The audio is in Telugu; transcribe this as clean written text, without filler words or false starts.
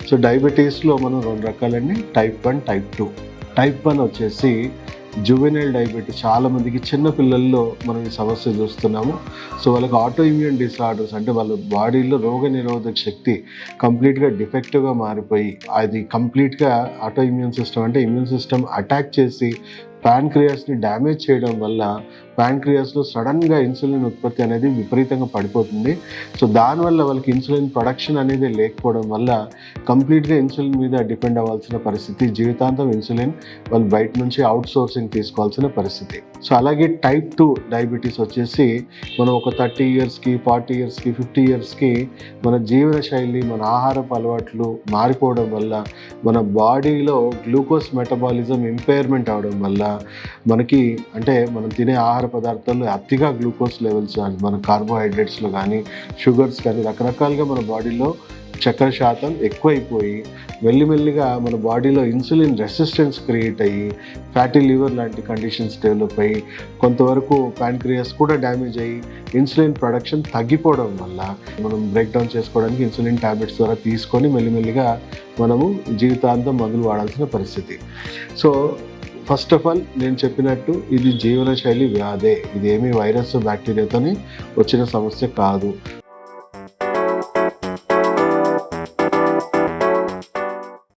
సో డయాబెటీస్లో మనం 2 రకాలండి, టైప్ 1, టైప్ 2. టైప్ 1 వచ్చేసి జువెనైల్ డయాబెటీస్. చాలామందికి చిన్న పిల్లల్లో మనం ఈ సమస్య చూస్తున్నాము. సో వాళ్ళకి ఆటో ఇమ్యూన్ డిసార్డర్స్, అంటే వాళ్ళ బాడీలో రోగ నిరోధక శక్తి కంప్లీట్గా డిఫెక్టివ్గా మారిపోయి, అది కంప్లీట్గా ఆటో ఇమ్యూన్ సిస్టమ్ అంటే ఇమ్యూన్ సిస్టమ్ అటాక్ చేసి ప్యాన్క్రియాస్ని డ్యామేజ్ చేయడం వల్ల ప్యాన్క్రియాస్లో సడన్గా ఇన్సులిన్ ఉత్పత్తి అనేది విపరీతంగా పడిపోతుంది. సో దానివల్ల వాళ్ళకి ఇన్సులిన్ ప్రొడక్షన్ అనేది లేకపోవడం వల్ల కంప్లీట్గా ఇన్సులిన్ మీద డిపెండ్ అవ్వాల్సిన పరిస్థితి, జీవితాంతం ఇన్సులిన్ వాళ్ళు బయట నుంచి అవుట్ సోర్సింగ్ తీసుకోవాల్సిన పరిస్థితి. సో అలాగే టైప్ 2 డయాబెటీస్ వచ్చేసి మనం ఒక 30 ఇయర్స్కి, 40 ఇయర్స్కి, 50 ఇయర్స్కి మన జీవన శైలి, మన ఆహారపు అలవాట్లు మారిపోవడం వల్ల, మన బాడీలో గ్లూకోజ్ మెటబాలిజం ఇంపైర్మెంట్ అవడం వల్ల మనకి, అంటే మనం తినే ఆహార పదార్థాల్లో అతిగా గ్లూకోజ్ లెవెల్స్, మన కార్బోహైడ్రేట్స్లో కానీ, షుగర్స్ కానీ, రకరకాలుగా మన బాడీలో చక్కెర శాతం ఎక్కువైపోయి మెల్లిమెల్లిగా మన బాడీలో ఇన్సులిన్ రెసిస్టెన్స్ క్రియేట్ అయ్యి ఫ్యాటీ లివర్ లాంటి కండిషన్స్ డెవలప్ అయ్యి కొంతవరకు ప్యాన్క్రియాస్ కూడా డ్యామేజ్ అయ్యి ఇన్సులిన్ ప్రొడక్షన్ తగ్గిపోవడం వల్ల మనం బ్రేక్ డౌన్ చేసుకోవడానికి ఇన్సులిన్ ట్యాబ్లెట్స్ ద్వారా తీసుకొని మెల్లిమెల్లిగా మనము జీవితాంతం మందులు వాడాల్సిన పరిస్థితి. సో ఫస్ట్ ఆఫ్ ఆల్ నేను చెప్పినట్టు ఇది జీవనశైలి వ్యాధే, ఇది ఏమీ వైరస్ బ్యాక్టీరియాతోని వచ్చిన సమస్య కాదు.